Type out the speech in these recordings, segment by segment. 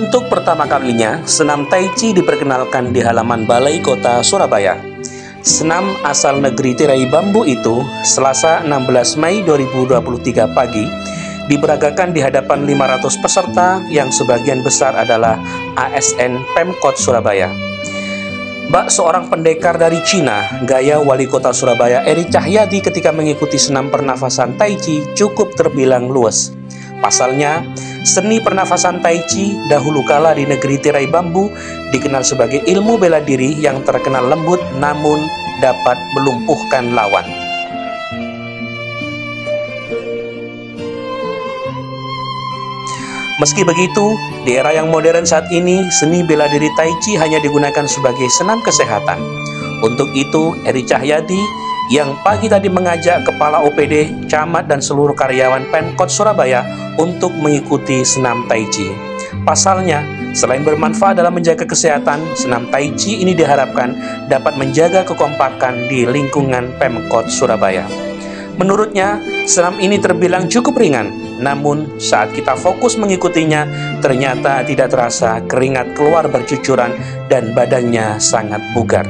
Untuk pertama kalinya, senam Tai Chi diperkenalkan di halaman Balai Kota Surabaya. Senam asal negeri tirai bambu itu, Selasa 16 Mei 2023 pagi, diperagakan di hadapan 500 peserta yang sebagian besar adalah ASN Pemkot Surabaya. Bak seorang pendekar dari Cina, gaya Wali Kota Surabaya Eri Cahyadi ketika mengikuti senam pernafasan Tai Chi cukup terbilang luas. Pasalnya, seni pernafasan Tai Chi dahulu kala di negeri tirai bambu dikenal sebagai ilmu bela diri yang terkenal lembut namun dapat melumpuhkan lawan. Meski begitu, di era yang modern saat ini, seni bela diri Tai Chi hanya digunakan sebagai senam kesehatan. Untuk itu, Eri Cahyadi yang pagi tadi mengajak Kepala OPD, Camat, dan seluruh karyawan Pemkot Surabaya untuk mengikuti senam Tai Chi. Pasalnya, selain bermanfaat dalam menjaga kesehatan, senam Tai Chi ini diharapkan dapat menjaga kekompakan di lingkungan Pemkot Surabaya. Menurutnya, senam ini terbilang cukup ringan, namun saat kita fokus mengikutinya, ternyata tidak terasa keringat keluar bercucuran dan badannya sangat bugar.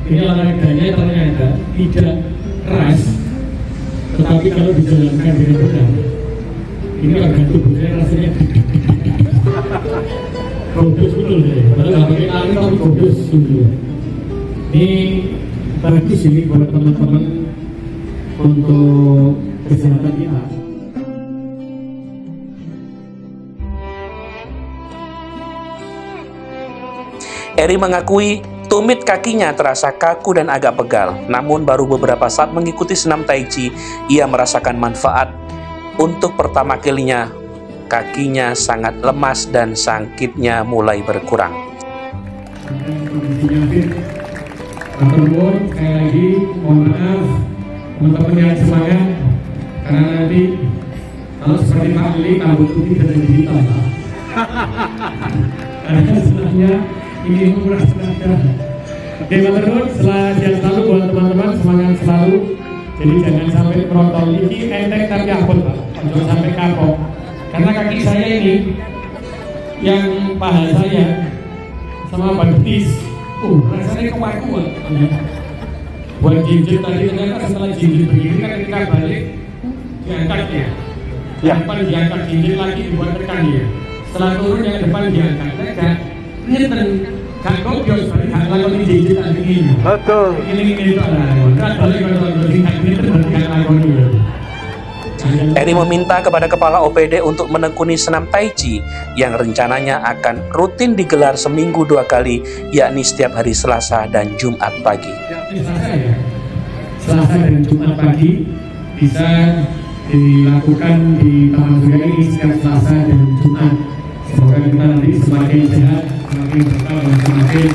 Ini olahraganya ternyata tidak keras, tetapi kalau dijalankan dengan benar, ini organ tubuhnya rasanya gobus betul ya. Padahal nggak pakai lari tapi gobus gitu. Ini bagus ini buat teman-teman untuk kesehatan kita. Eri mengakui tumit kakinya terasa kaku dan agak pegal. Namun baru beberapa saat mengikuti senam Tai Chi, ia merasakan manfaat. Untuk pertama kalinya, kakinya sangat lemas dan sakitnya mulai berkurang. Sekali lagi, mohon maaf teman-teman yang semangat, karena nanti kalau seperti Pak Lili, rambut putih dan jadi hitam. Karena sebenarnya ini menguras tenaga. Oke, teman-teman, sehat selalu buat teman-teman, semangat selalu. Jadi jangan sampai merotol. Ini enteng tapi apot, Pak. Jangan sampai kapok. Karena kaki saya ini, yang paha saya sama betis, rasanya kuat-kuat. Buat jinjit tadi ternyata setelah jinjit begini kan ketika balik diangkat ya. Yang depan diangkat, jinjit lagi dibuat tekan ya. Setelah turun yang depan diangkat, tegak. Ini gak kopios, berarti gak lakoni jinjit tadi ini. Betul. Ini itu adalah kan balik kalau bertingkat ini berarti gak lakoni. Eri meminta kepada Kepala OPD untuk menekuni senam Tai Chi yang rencananya akan rutin digelar seminggu 2 kali, yakni setiap hari Selasa dan Jumat pagi. Selasa dan Jumat pagi bisa dilakukan di Taman Surya ini setiap Selasa dan Jumat. Semoga kita nanti semakin sehat, semakin berkah, dan semakin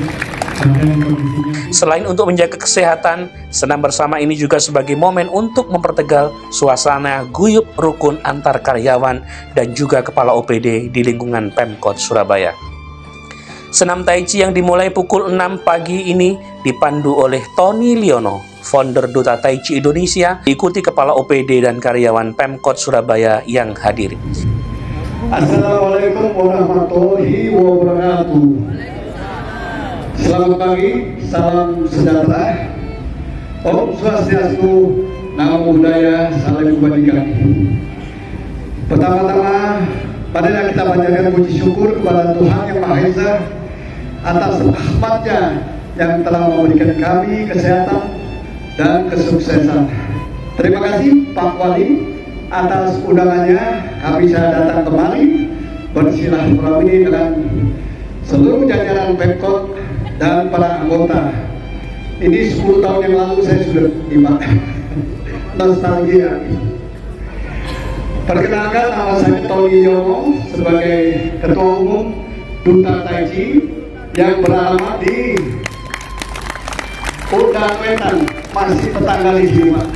kondisinya. Selain untuk menjaga kesehatan, senam bersama ini juga sebagai momen untuk mempertegal suasana guyup rukun antar karyawan dan juga Kepala OPD di lingkungan Pemkot Surabaya. Senam Tai Chi yang dimulai pukul 6 pagi ini dipandu oleh Tony Liono, founder Duta Tai Chi Indonesia, diikuti Kepala OPD dan karyawan Pemkot Surabaya yang hadir. Assalamualaikum warahmatullahi wabarakatuh. Selamat pagi, salam sejahtera, Om Swastiastu, Namo Buddhaya, salam kebajikan. Pertama-tama, marilah kita panjatkan puji syukur kepada Tuhan Yang Maha Esa atas rahmat-Nya yang telah memberikan kami kesehatan dan kesuksesan. Terima kasih Pak Wali atas undangannya. Kami bisa datang kemari bersilaturahmi dengan seluruh jajaran Pemkot dan para anggota. Ini 10 tahun yang lalu saya sudah tiba. Nostalgia. Perkenalkan, nama saya Tony Yono sebagai Ketua Umum Duta Tai Chi yang beralamat di Undang Wetan, masih tetangga di sini, Pak.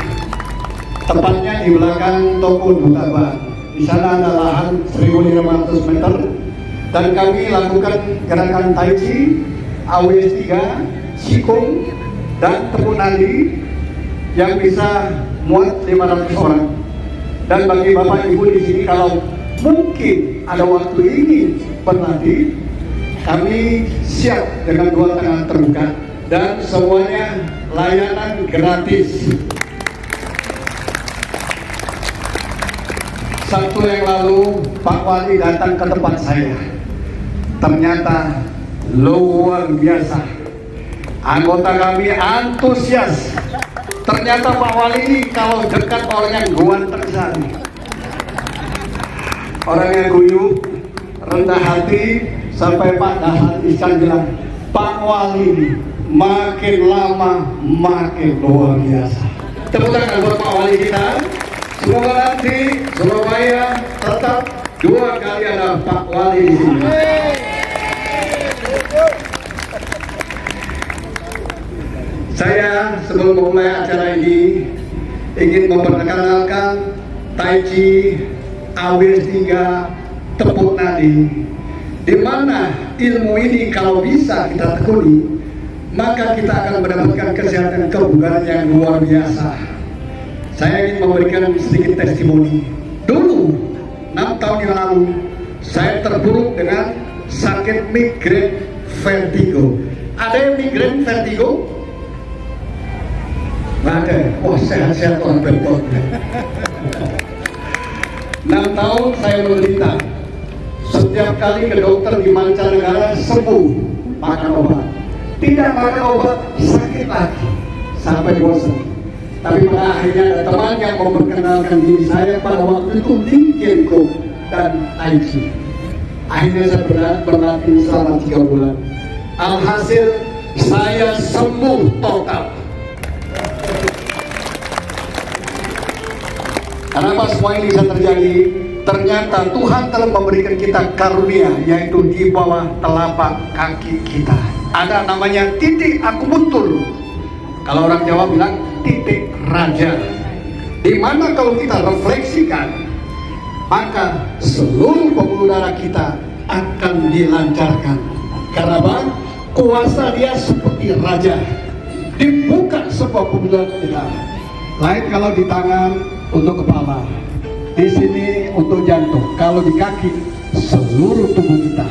Tepatnya di belakang toko Duta Ban. Di sana ada lahan 1.500 meter dan kami lakukan gerakan Tai Chi, AWS 3, Qigong, dan tepuk nadi yang bisa muat 500 orang. Dan bagi Bapak Ibu di sini, kalau mungkin ada waktu ini berlatih, kami siap dengan dua tangan terbuka dan semuanya layanan gratis. Sabtu yang lalu Pak Wali datang ke tempat saya, ternyata luar biasa. Anggota kami antusias. Ternyata Pak Wali ini kalau dekat orang yang ganteng sekali, orang yang guyup, rendah hati, sampai Pak Dahlan Ihsan bilang, Pak Wali makin lama makin luar biasa. Tepuk tangan buat Pak Wali kita. Semoga nanti Surabaya tetap 2 kali ada Pak Wali di sini. Saya sebelum memulai acara ini ingin memperkenalkan Tai Chi AW3 Tepuk Nadi, di mana ilmu ini kalau bisa kita tekuni, maka kita akan mendapatkan kesehatan kebugaran yang luar biasa. Saya ingin memberikan sedikit testimoni. Dulu 6 tahun yang lalu saya terpuruk dengan sakit migrain vertigo. Ada yang migrain vertigo? Nggak ada. Wah, sehat-sehat orang berpot. 6 tahun saya menderita. Setiap kali ke dokter di mancanegara sembuh, makan obat. Tidak makan obat, sakit lagi sampai bosan. Tapi pada akhirnya ada teman yang memperkenalkan diri saya pada waktu itu, Lim Kien Kuk dan Tai Chi. Akhirnya saya berlatih selama 3 bulan. Alhasil saya sembuh total. Kenapa semua ini bisa terjadi? Ternyata Tuhan telah memberikan kita karunia, yaitu di bawah telapak kaki kita ada namanya titik akupuntur. Kalau orang Jawa bilang titik raja, di mana kalau kita refleksikan, maka seluruh pembuluh darah kita akan dilancarkan. Karena apa? Kuasa dia seperti raja. Dibuka sebuah pembuluh darah. Lain kalau di tangan untuk kepala, di sini untuk jantung, kalau di kaki seluruh tubuh kita.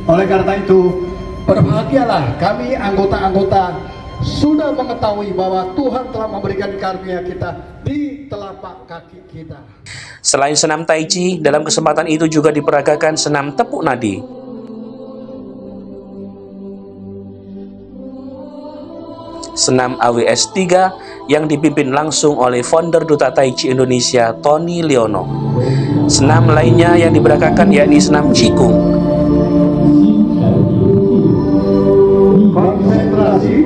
Oleh karena itu, berbahagialah kami anggota-anggota sudah mengetahui bahwa Tuhan telah memberikan karunia kita di telapak kaki kita. Selain senam Tai Chi, dalam kesempatan itu juga diperagakan senam tepuk nadi. Senam AWS 3 yang dipimpin langsung oleh founder Duta Tai Chi Indonesia, Tony Leono. Senam lainnya yang diberagakan yakni senam Qigong. Konsentrasi.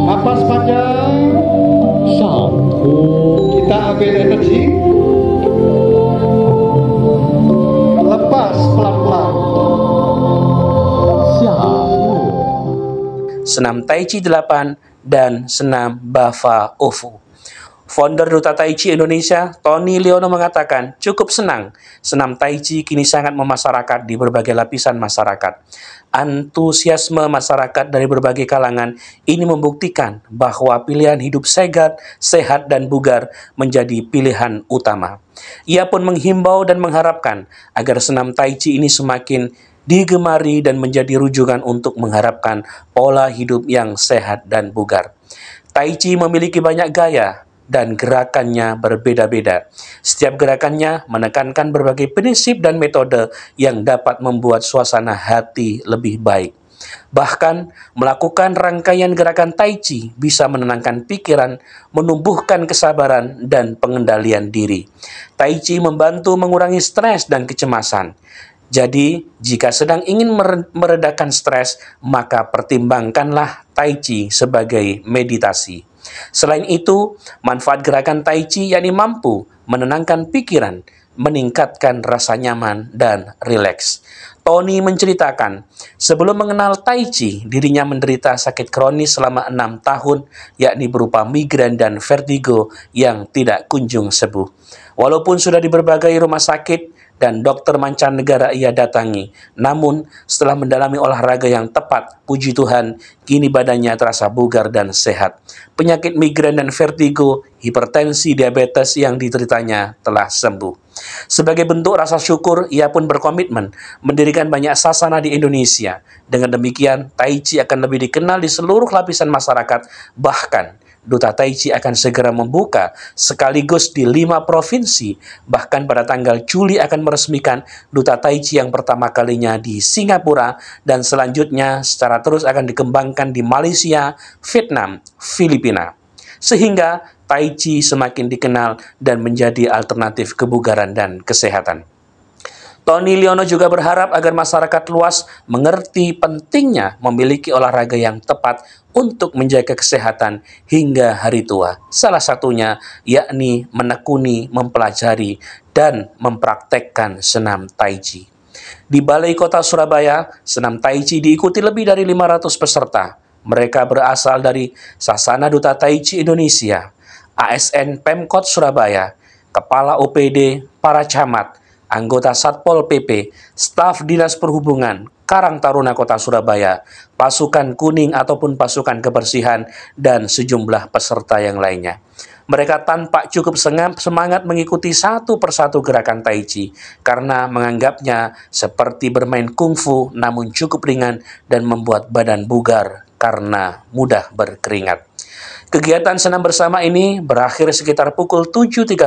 Napas panjang, kita ambil energi, lepas pelan-pelan. Senam Tai Chi 8 dan senam Bava Ofu. Founder Duta Tai Chi Indonesia, Tony Leono mengatakan cukup senang senam Tai Chi kini sangat memasyarakat di berbagai lapisan masyarakat. Antusiasme masyarakat dari berbagai kalangan ini membuktikan bahwa pilihan hidup sehat dan bugar menjadi pilihan utama. Ia pun menghimbau dan mengharapkan agar senam Tai Chi ini semakin digemari dan menjadi rujukan untuk mengharapkan pola hidup yang sehat dan bugar. Tai Chi memiliki banyak gaya dan gerakannya berbeda-beda. Setiap gerakannya menekankan berbagai prinsip dan metode yang dapat membuat suasana hati lebih baik. Bahkan, melakukan rangkaian gerakan Tai Chi bisa menenangkan pikiran, menumbuhkan kesabaran, dan pengendalian diri. Tai Chi membantu mengurangi stres dan kecemasan. Jadi, jika sedang ingin meredakan stres, maka pertimbangkanlah Tai Chi sebagai meditasi. Selain itu, manfaat gerakan Tai Chi yakni mampu menenangkan pikiran, meningkatkan rasa nyaman dan rileks. Tony menceritakan, sebelum mengenal Tai Chi, dirinya menderita sakit kronis selama 6 tahun, yakni berupa migrain dan vertigo yang tidak kunjung sembuh. Walaupun sudah di berbagai rumah sakit dan dokter mancanegara ia datangi, namun setelah mendalami olahraga yang tepat, puji Tuhan, kini badannya terasa bugar dan sehat. Penyakit migrain dan vertigo, hipertensi, diabetes yang dideritanya telah sembuh. Sebagai bentuk rasa syukur, ia pun berkomitmen mendirikan banyak sasana di Indonesia. Dengan demikian, Tai Chi akan lebih dikenal di seluruh lapisan masyarakat, bahkan Duta Tai Chi akan segera membuka sekaligus di 5 provinsi. Bahkan pada tanggal Juli akan meresmikan Duta Tai Chi yang pertama kalinya di Singapura, dan selanjutnya secara terus akan dikembangkan di Malaysia, Vietnam, Filipina. Sehingga Tai Chi semakin dikenal dan menjadi alternatif kebugaran dan kesehatan. Tony Leono juga berharap agar masyarakat luas mengerti pentingnya memiliki olahraga yang tepat untuk menjaga kesehatan hingga hari tua. Salah satunya yakni menekuni, mempelajari, dan mempraktekkan senam Tai Chi. Di Balai Kota Surabaya, senam Tai Chi diikuti lebih dari 500 peserta. Mereka berasal dari Sasana Duta Tai Chi Indonesia, ASN Pemkot Surabaya, Kepala OPD, para camat, anggota Satpol PP, staf Dinas Perhubungan, Karang Taruna Kota Surabaya, pasukan kuning ataupun pasukan kebersihan, dan sejumlah peserta yang lainnya. Mereka tampak cukup semangat mengikuti satu persatu gerakan Tai Chi karena menganggapnya seperti bermain kungfu namun cukup ringan dan membuat badan bugar karena mudah berkeringat. Kegiatan senam bersama ini berakhir sekitar pukul 7.30.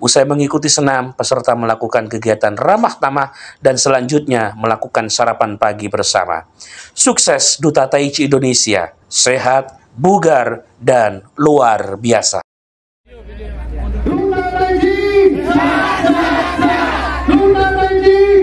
Usai mengikuti senam, peserta melakukan kegiatan ramah tamah dan selanjutnya melakukan sarapan pagi bersama. Sukses Duta Tai Chi Indonesia, sehat, bugar, dan luar biasa. Duta Tai Chi, Duta Tai Chi,